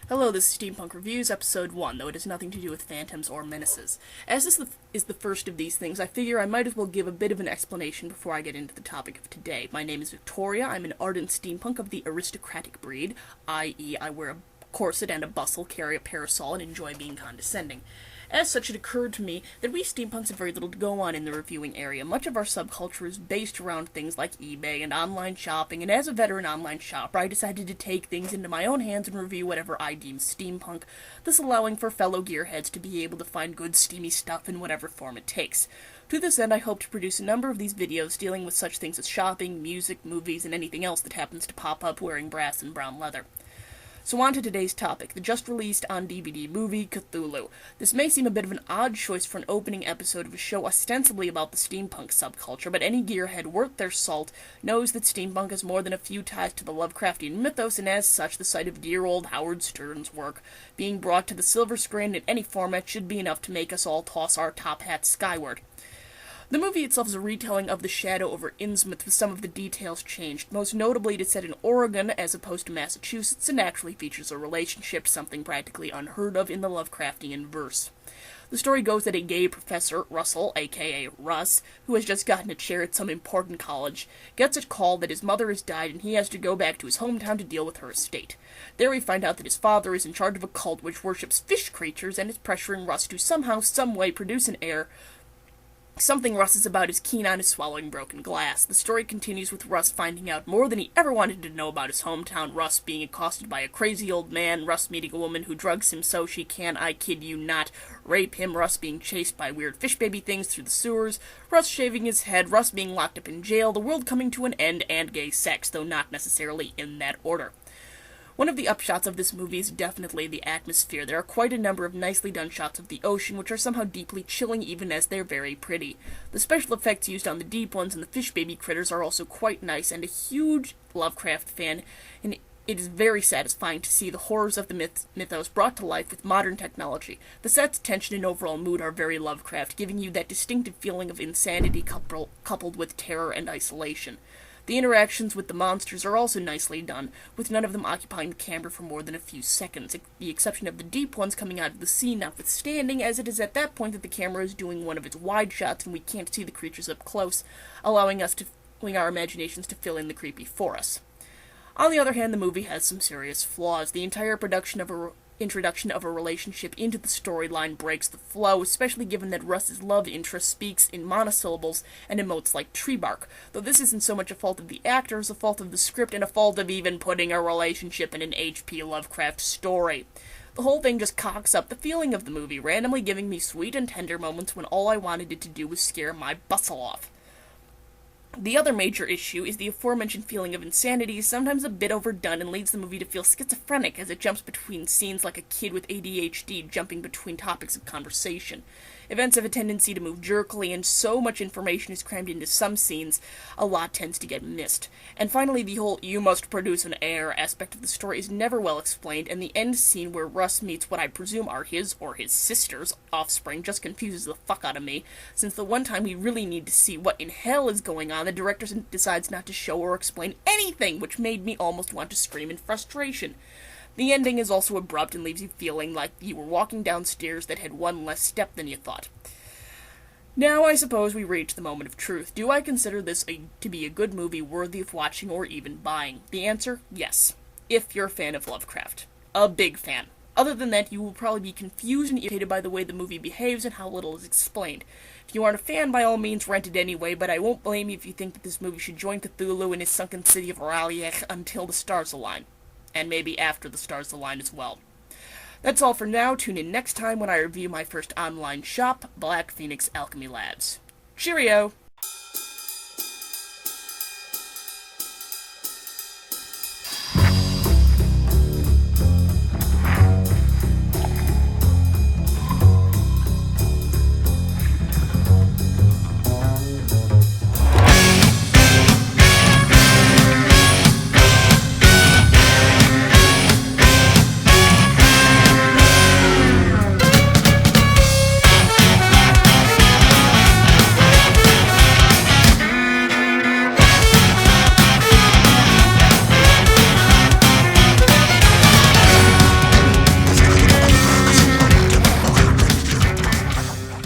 Hello, this is Steampunk Reviews, Episode 1, though it has nothing to do with phantoms or menaces. As this is the first of these things, I figure I might as well give a bit of an explanation before I get into the topic of today. My name is Victoria, I'm an ardent steampunk of the aristocratic breed, i.e. I wear a corset and a bustle, carry a parasol, and enjoy being condescending. As such, it occurred to me that we steampunks have very little to go on in the reviewing area. Much of our subculture is based around things like eBay and online shopping, and as a veteran online shopper, I decided to take things into my own hands and review whatever I deem steampunk, thus allowing for fellow gearheads to be able to find good steamy stuff in whatever form it takes. To this end, I hope to produce a number of these videos dealing with such things as shopping, music, movies, and anything else that happens to pop up wearing brass and brown leather. So on to today's topic, the just-released on-DVD movie, Cthulhu. This may seem a bit of an odd choice for an opening episode of a show ostensibly about the steampunk subculture, but any gearhead worth their salt knows that steampunk has more than a few ties to the Lovecraftian mythos, and as such, the sight of dear old Howard Stern's work being brought to the silver screen in any format should be enough to make us all toss our top hats skyward. The movie itself is a retelling of The Shadow over Innsmouth with some of the details changed, most notably it is set in Oregon as opposed to Massachusetts, and actually features a relationship, something practically unheard of in the Lovecraftian verse. The story goes that a gay professor, Russell, aka Russ, who has just gotten a chair at some important college, gets a call that his mother has died and he has to go back to his hometown to deal with her estate. There we find out that his father is in charge of a cult which worships fish creatures and is pressuring Russ to somehow, someway produce an heir. Something Russ is about as keen on as swallowing broken glass. The story continues with Russ finding out more than he ever wanted to know about his hometown, Russ being accosted by a crazy old man, Russ meeting a woman who drugs him so she can, I kid you not, rape him, Russ being chased by weird fish baby things through the sewers, Russ shaving his head, Russ being locked up in jail, the world coming to an end, and gay sex, though not necessarily in that order. One of the upshots of this movie is definitely the atmosphere. There are quite a number of nicely done shots of the ocean, which are somehow deeply chilling even as they're very pretty. The special effects used on the deep ones and the fish baby critters are also quite nice, and a huge Lovecraft fan, and it is very satisfying to see the horrors of the mythos brought to life with modern technology. The set's tension and overall mood are very Lovecraft, giving you that distinctive feeling of insanity coupled with terror and isolation. The interactions with the monsters are also nicely done, with none of them occupying the camera for more than a few seconds, the exception of the deep ones coming out of the sea notwithstanding, as it is at that point that the camera is doing one of its wide shots and we can't see the creatures up close, allowing our imaginations to fill in the creepy for us. On the other hand, the movie has some serious flaws. The entire introduction of a relationship into the storyline breaks the flow, especially given that Russ's love interest speaks in monosyllables and emotes like tree bark, though this isn't so much a fault of the actors, a fault of the script, and a fault of even putting a relationship in an H.P. Lovecraft story. The whole thing just cocks up the feeling of the movie, randomly giving me sweet and tender moments when all I wanted it to do was scare my bustle off. The other major issue is the aforementioned feeling of insanity is sometimes a bit overdone and leads the movie to feel schizophrenic as it jumps between scenes like a kid with ADHD jumping between topics of conversation. Events have a tendency to move jerkily, and so much information is crammed into some scenes, a lot tends to get missed. And finally, the whole "you must produce an heir" aspect of the story is never well explained, and the end scene where Russ meets what I presume are his, or his sister's, offspring just confuses the fuck out of me, since the one time we really need to see what in hell is going on, the director decides not to show or explain anything, which made me almost want to scream in frustration. The ending is also abrupt and leaves you feeling like you were walking down stairs that had one less step than you thought. Now I suppose we reach the moment of truth. Do I consider this to be a good movie worthy of watching or even buying? The answer, yes. If you're a fan of Lovecraft. A big fan. Other than that, you will probably be confused and irritated by the way the movie behaves and how little is explained. If you aren't a fan, by all means, rent it anyway, but I won't blame you if you think that this movie should join Cthulhu in his sunken city of Raliech until the stars align. And maybe after the stars align as well. That's all for now. Tune in next time when I review my first online shop, Black Phoenix Alchemy Labs. Cheerio!